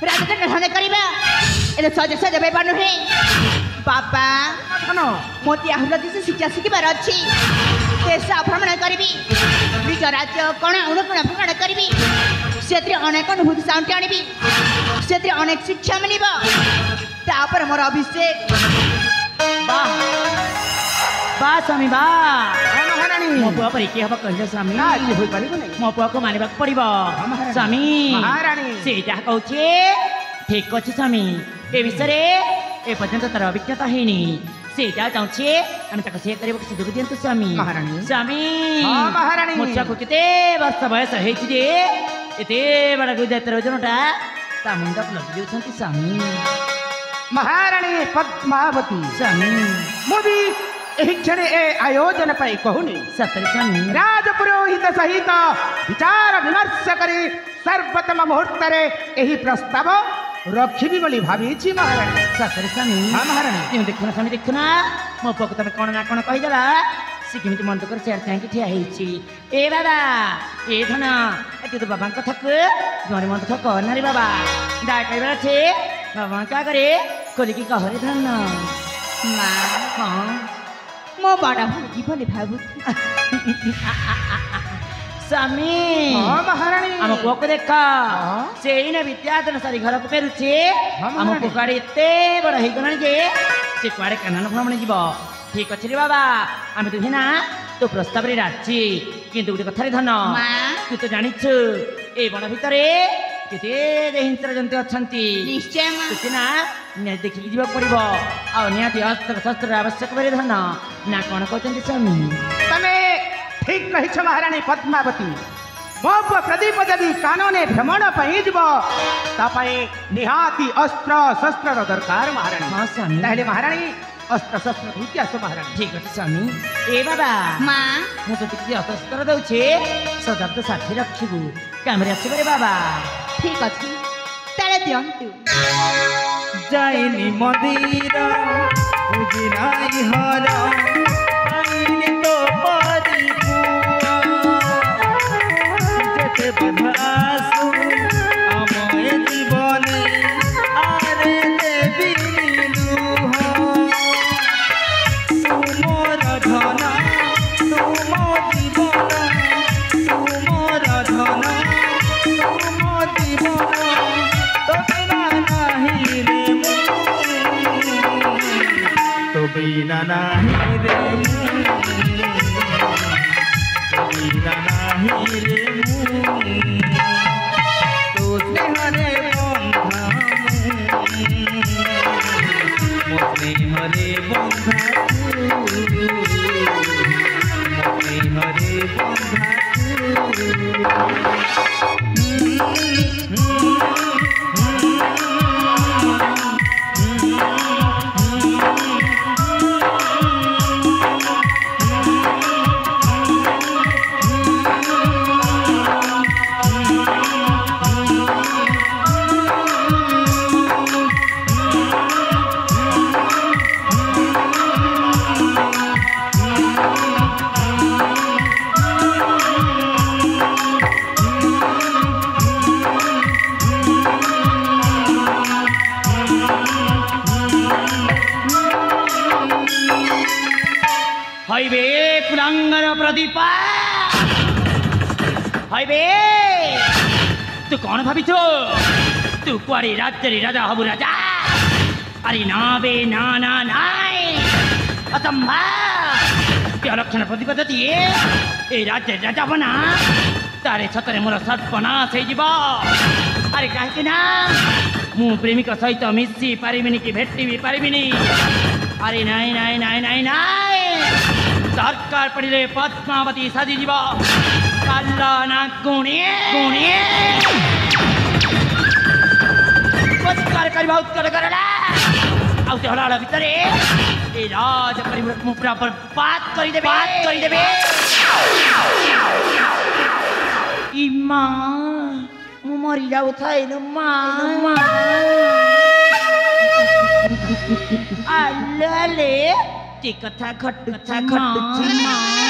ରାଜଦଣ୍ଡ ଧନେ କରିବା ଏତେ ସହଜ ସହଜ ବେପାର ନୁହେଁ ବାପା ମୋ ଦିଆହୁଲ ଦେଶ ଶିକ୍ଷା ଶିଖିବାର ଅଛି ଦେଶ ଭ୍ରମଣ କରିବି ନିଜ ରାଜ୍ୟ କଣ ଅନୁକୋଣ ଭ୍ରମଣ କରିବି ସେଥିରେ ଅନେକ ଅନୁଭୂତି ସାଉଁଟି ଆଣିବି ସେଥିରେ ଅନେକ ଶିକ୍ଷା ମିଳିବ ତାପରେ ମୋର ଅଭିଷେକ बा स्वामी बा मो पुआ पर के हब कहले स्वामी होई पारिबो नै मो पुआ को मानिबा पड़िबो स्वामी महारानी से जा कहउछे ठीक अछि स्वामी ए विषय ए पर्यंत तर अभिज्ञता हेनी से जा चाहछे हम तक से करबो कि सुযোগ दियंतु स्वामी महारानी स्वामी हां महारानी मोचा को केते वर्ष बयस हेछि जे एते बडा गुजरात रोजनटा ता मुंडक लगी देउछंती स्वामी महारानी पद्मावती स्वामी मोदी एही क्षणे ए आयोजन पाई कहूनी सतरे स्वामी राज पुरोहित सहित विचार विमर्श करी सर्वोत्तम मुहूर्त रे एही प्रस्ताव रखिबी बोली भाबीछि महारानी सतरे स्वामी हां महारानी तू देखुना स्वामी देखुना मो पक तमे कोन ना कोन कहि देला से केमिति मन कर चार चाहि ठिया हेछि ए बाबा ए धन एते तो बाबा कथा को जोरे मन तो कहना रे बाबा डा कहबा छे बाबा का करे कोली की कहरे धन मां हां मो बड़ा भागी बोले भाबुती स्वामी हां महारानी हम पुआ को देखा से इन विद्याधन सारी घर को पेरुछे हम पुकाड़ी एते बड़ हे गनानी जे से कुआडे कानन भ्रमण जीव ठीक अछि रे बाबा हम तो हेना तो प्रस्ताव रे राजी किंतु गोटे कथा रे धन तू तो जानिछ ए बण भितरे केते हिंसर जंतु अछंती निश्चय तू ना ने देखि जीव पड़िबो आ नियाति अस्त्र शस्त्र आवश्यक बरे धन ना कोन कहचंती स्वामी तमे ठीक कहिछ महारानी पद्मावती मो प्रदीप जदि कानने भ्रमण पई जीव तापाई निहाती अस्त्र शस्त्र दरकार महारानी हां स्वामी ताहले महारानी अस्त्र शस्त्र धुति आसो महारानी ठीक अछि स्वामी ए बाबा मां मु तो किछि अस्त्र शस्त्र दउछे सदाब तो साथी रखिबु कामरे आछे रे बाबा ठीक अछि ताले दियंतु जाइनी मंदिर उजिनाई हर आइनी तो पारी पुआ जते बधासु अमय जीवने आरे देवी लुह तुमोर धन तुम जीवन तुमोर धन तुम जीवन तो बिना नहीं रे तो बिना नहीं रे तो स्नेहरे बंधा मो स्नेहरे बंधा मो स्नेहरे बंधा हाइवे कुलांगर प्रदीप हाइवे तू कौन भाभी छो तू कुआरी राज्य राजा हबु राजा अरे ना बे ना ना नाई असंभव क्या लक्षण प्रदीप दती ए राज्य राजा बना तारे छतरे मोर सर्वनाश हो जीव अरे कहीं ना मु प्रेमिक सहित मिसी पारिबिनी कि भेटी भी पारिबिनी अरे नाई नाई नाई नाई नाई दरकार पड़े पद्मावती साजी जीव काला ना गुणे गुणे उत्तर करबा उत्तर करला आउ ते हलाला भितरे ए राज परिमल मु पूरा पर बात करी देबे ई मां मु मरी जाऊ थाई न मां आले ती कथा खट्टू मां